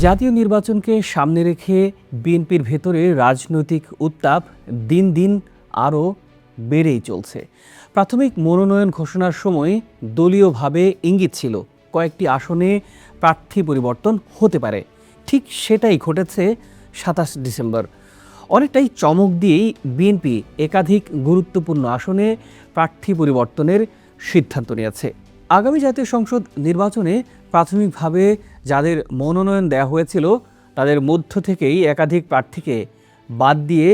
জাতীয় নির্বাচনকে সামনে রেখে বিএনপির ভেতরে রাজনৈতিক উত্তাপ দিন দিন আরও বেড়েই চলছে। প্রাথমিক মনোনয়ন ঘোষণার সময় দলীয়ভাবে ইঙ্গিত ছিল কয়েকটি আসনে প্রার্থী পরিবর্তন হতে পারে। ঠিক সেটাই ঘটেছে ২৭ ডিসেম্বর। অনেকটাই চমক দিয়েই বিএনপি একাধিক গুরুত্বপূর্ণ আসনে প্রার্থী পরিবর্তনের সিদ্ধান্ত নিয়েছে। আগামী জাতীয় সংসদ নির্বাচনে প্রাথমিকভাবে যাদের মনোনয়ন দেওয়া হয়েছিল তাদের মধ্য থেকেই একাধিক প্রার্থীকে বাদ দিয়ে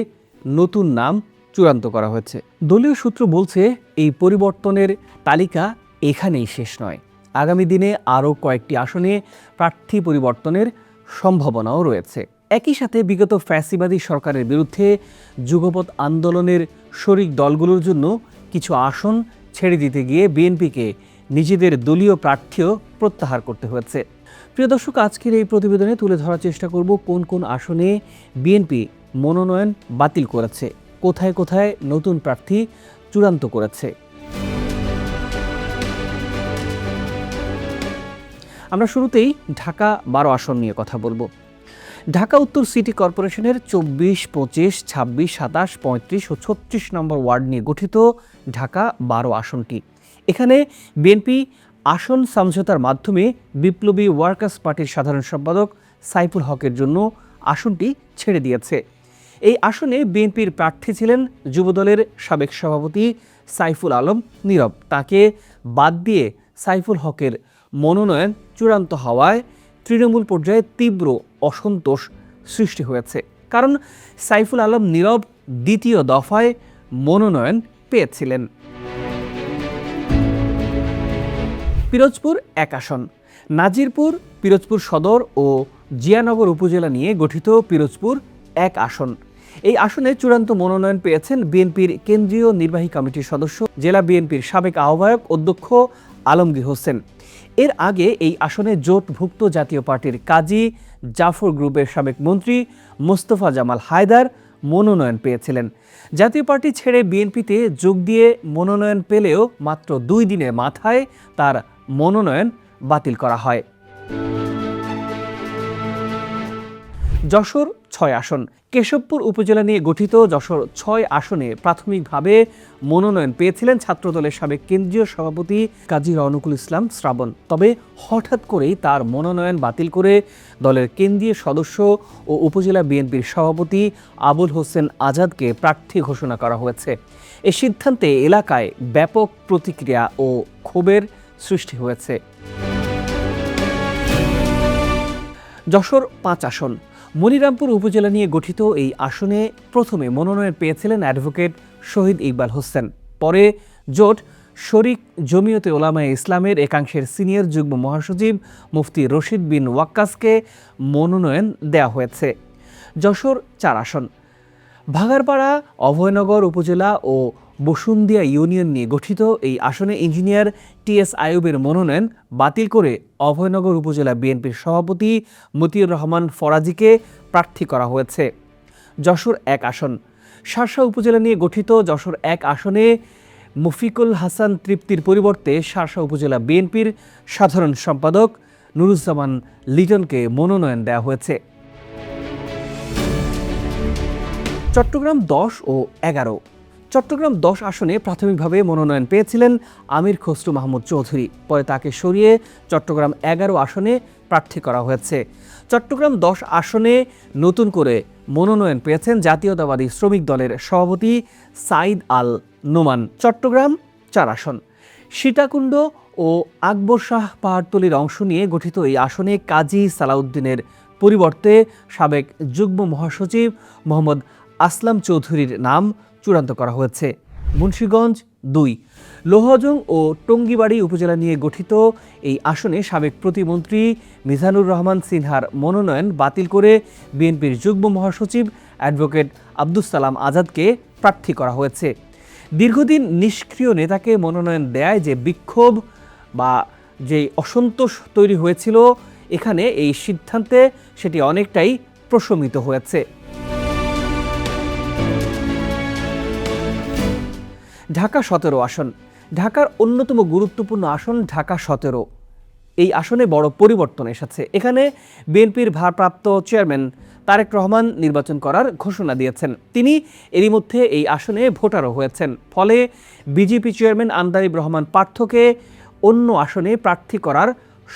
নতুন নাম চূড়ান্ত করা হয়েছে। দলীয় সূত্র বলছে এই পরিবর্তনের তালিকা এখানেই শেষ নয়। আগামী দিনে আরও কয়েকটি আসনে প্রার্থী পরিবর্তনের সম্ভাবনাও রয়েছে। একই সাথে বিগত ফ্যাসিবাদী সরকারের বিরুদ্ধে যুগপৎ আন্দোলনের শরিক দলগুলোর জন্য কিছু আসন ছেড়ে দিতে গিয়ে বিএনপিকে নিজেদের দলীয় প্রার্থীও প্রত্যাহার করতে হয়েছে। প্রিয় দর্শক, আজকের এই প্রতিবেদনে তুলে ধরার চেষ্টা করব কোন কোন আসনে বিএনপি মনোনয়ন বাতিল করেছে, কোথায় কোথায় নতুন প্রার্থী চূড়ান্ত করেছে। আমরা শুরুতেই ঢাকা ১২ আসন নিয়ে কথা বলবো। ঢাকা উত্তর সিটি কর্পোরেশনের ২৪, ২৫, ২৬, ২৭, ৩৫ ও ৩৬ নম্বর ওয়ার্ড নিয়ে গঠিত ঢাকা ১২ আসনটি। এখানে বিএনপি আসন সমঝোতার মাধ্যমে বিপ্লবী ওয়ার্কার্স পার্টির সাধারণ সম্পাদক সাইফুল হকের জন্য আসনটি ছেড়ে দিয়েছে। এই আসনে বিএনপির প্রার্থী ছিলেন যুবদলের সাবেক সভাপতি সাইফুল আলম নীরব। তাকে বাদ দিয়ে সাইফুল হকের মনোনয়ন চূড়ান্ত হওয়ায় তৃণমূল পর্যায়ে তীব্র অসন্তোষ সৃষ্টি হয়েছে। কারণ সাইফুল আলম নীরব দ্বিতীয় দফায় মনোনয়ন পেয়েছিলেন। পিরোজপুর ১ আসন। নাজিরপুর, পিরোজপুর সদর ও জিয়ানগর উপজেলা নিয়ে গঠিত পিরোজপুর ১ আসন। এই আসনে চূড়ান্ত মনোনয়ন পেয়েছেন বিএনপির কেন্দ্রীয় নির্বাহী কমিটির সদস্য, জেলা বিএনপির সাবেক আহ্বায়ক অধ্যক্ষ আলমগীর হোসেন। এর আগে এই আসনে জোটভুক্ত জাতীয় পার্টির কাজী জাফর গ্রুপের সাবেক মন্ত্রী মোস্তফা জামাল হায়দার মনোনয়ন পেয়েছিলেন। জাতীয় পার্টি ছেড়ে বিএনপিতে যোগ দিয়ে মনোনয়ন পেলেও মাত্র ২ দিনের মাথায় তার মনোনয়ন বাতিল করা হয়। যশোর ৬ আসন। কেশবপুর উপজেলা নিয়ে গঠিত যশোর ৬ আসনে প্রাথমিকভাবে মনোনয়ন পেয়েছিলেন ছাত্রদলের সাবেক কেন্দ্রীয় সভাপতি কাজী রওনকুল ইসলাম শ্রাবণ। তবে হঠাৎ করেই তার মনোনয়ন বাতিল করে দলের কেন্দ্রীয় সদস্য ও উপজেলা বিএনপির সভাপতি আবুল হোসেন আজাদকে প্রার্থী ঘোষণা করা হয়েছে। এ সিদ্ধান্তে এলাকায় ব্যাপক প্রতিক্রিয়া ও ক্ষোভের সৃষ্টি হয়েছে। যশোর ৫ আসন। মনিরামপুর উপজেলা নিয়ে গঠিত এই আসনে প্রথমে মনোনয়ন পেয়েছিলেন অ্যাডভোকেট শহীদ ইকবাল হোসেন। পরে জোট শরিক জমিয়তে ওলামায়ে ইসলামের একাংশের সিনিয়র যুগ্ম মহাসচিব মুফতি রশিদ বিন ওয়াক্কাসকে মনোনয়ন দেওয়া হয়েছে। যশোর ৪ আসন। ভাগারপাড়া, অভয়নগর উপজেলা ও বসুন্দিয়া ইউনিয়ন নিয়ে গঠিত এই আসনে ইঞ্জিনিয়ার টি.এস. আইয়ুবের মনোনয়ন বাতিল করে অভয়নগর উপজেলা বিএনপির সভাপতি মতিউর রহমান ফরাজিকে প্রার্থী করা হয়েছে। যশোর ১ আসন। শার্শা উপজেলা নিয়ে গঠিত যশোর ১ আসনে মুফিকুল হাসান তৃপ্তির পরিবর্তে শার্শা উপজেলা বিএনপির সাধারণ সম্পাদক নুরুজ্জামান লিটনকে মনোনয়ন দেওয়া হয়েছে। চট্টগ্রাম ১০ ও ১১। চট্টগ্রাম ১০ আসনে প্রাথমিকভাবে মনোনয়ন পেয়েছিলেন আমির খসরু মাহমুদ চৌধুরী। পরে তাকে সরিয়ে চট্টগ্রাম ১১ আসনে প্রার্থী করা হয়েছে। চট্টগ্রাম ১০ আসনে নতুন করে মনোনয়ন পেয়েছেন জাতীয়তাবাদী শ্রমিক দলের সভাপতি সাইদ আল নোমান। চট্টগ্রাম ৪ আসন। সীতাকুণ্ড ও আকবর শাহ পাহাড়তলির অংশ নিয়ে গঠিত এই আসনে কাজী সালাউদ্দিনের পরিবর্তে সাবেক যুগ্ম মহাসচিব মোহাম্মদ আসলাম চৌধুরীর নাম চূড়ান্ত করা হয়েছে। মুন্সিগঞ্জ ২। লোহজং ও টঙ্গিবাড়ি উপজেলা নিয়ে গঠিত এই আসনে সাবেক প্রতিমন্ত্রী মিজানুর রহমান সিনহার মনোনয়ন বাতিল করে বিএনপির যুগ্ম মহাসচিব অ্যাডভোকেট আব্দুস সালাম আজাদকে প্রার্থী করা হয়েছে। দীর্ঘদিন নিষ্ক্রিয় নেতাকে মনোনয়ন দেয় যে বিক্ষোভ বা যে অসন্তোষ তৈরি হয়েছিল, এখানে এই সিদ্ধান্তে সেটি অনেকটাই প্রশমিত হয়েছে। ঢাকা ১৭ আসন। ঢাকার অন্যতম গুরুত্বপূর্ণ আসন ঢাকা ১৭। এই আসনে বড় পরিবর্তন এসেছে। এখানে বিএনপির ভারপ্রাপ্ত চেয়ারম্যান তারেক রহমান নির্বাচন করার ঘোষণা দিয়েছেন। তিনি এরই মধ্যে এই আসনে ভোটারও হয়েছেন। ফলে বিজেপি চেয়ারম্যান আন্দালিব রহমান পার্থকে অন্য আসনে প্রার্থী করার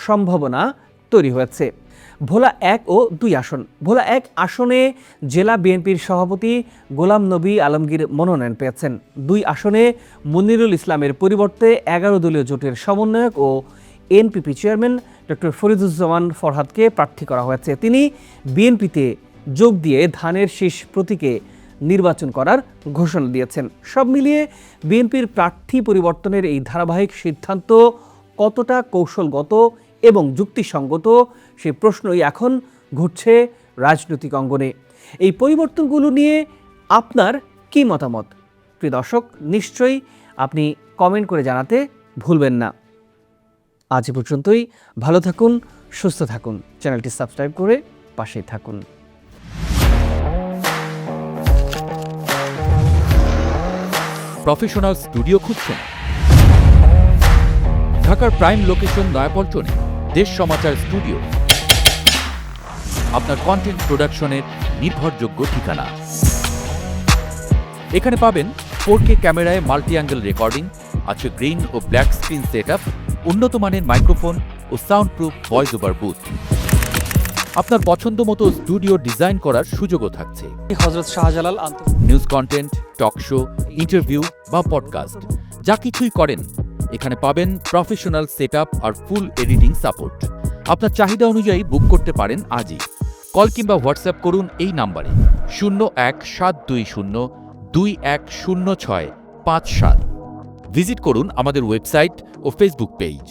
সম্ভাবনা তৈরি হয়েছে। ভোলা 1 ও 2 আসন। ভোলা 1 আসনে জেলা বিএনপির সভাপতি গোলাম নবী আলমগীর মনোনয়ন পেয়েছেন। 2 আসনে মনিরুল ইসলামের পরিবর্তে 11 দলীয় জোটের সমন্বয়ক ও এনপিপি চেয়ারম্যান ডক্টর ফরিদুজ্জামান ফরহাদকে প্রার্থী করা হয়েছে। তিনি বিএনপিতে যোগ দিয়ে ধানের শীষ প্রতীকে নির্বাচন করার ঘোষণা দিয়েছেন। সব মিলিয়ে বিএনপির প্রার্থী পরিবর্তনের এই ধারাবাহিক সিদ্ধান্ত কতটা কৌশলগত এবং যুক্তিসঙ্গত সেই প্রশ্নই এখন ঘুরছে রাজনৈতিক অঙ্গনে। এই পরিবর্তনগুলো নিয়ে আপনার কী মতামত? প্রিয় দর্শক, নিশ্চয়ই আপনি কমেন্ট করে জানাতে ভুলবেন না। আজ এ পর্যন্তই। ভালো থাকুন, সুস্থ থাকুন। চ্যানেলটি সাবস্ক্রাইব করে পাশেই থাকুন। প্রফেশনাল স্টুডিও খুঁজছেন? ঢাকার প্রাইম লোকেশন নয়াপল্টনে দেশ সমাচার স্টুডিও আপনার কন্টেন্ট প্রোডাকশনের নির্ভরযোগ্য ঠিকানা। এখানে পাবেন 4K ক্যামেরায় মাল্টি অ্যাঙ্গেল রেকর্ডিং, আছে গ্রিন ও ব্ল্যাক স্ক্রিন সেটআপ, উন্নত মানের মাইক্রোফোন ও sound proof voice over booth. আপনার পছন্দ মতো স্টুডিও ডিজাইন করার সুযোগও থাকছে। Hazrat Shahjalal news content, talk show, interview বা পডকাস্ট যা কিছুই করেন এখানে পাবেন প্রফেশনাল সেটআপ আর ফুল এডিটিং সাপোর্ট। আপনার চাহিদা অনুযায়ী বুক করতে পারেন আজই। কল কিংবা হোয়াটসঅ্যাপ করুন এই নাম্বারে 01-720-210657। ভিজিট করুন আমাদের ওয়েবসাইট ও ফেসবুক পেজ।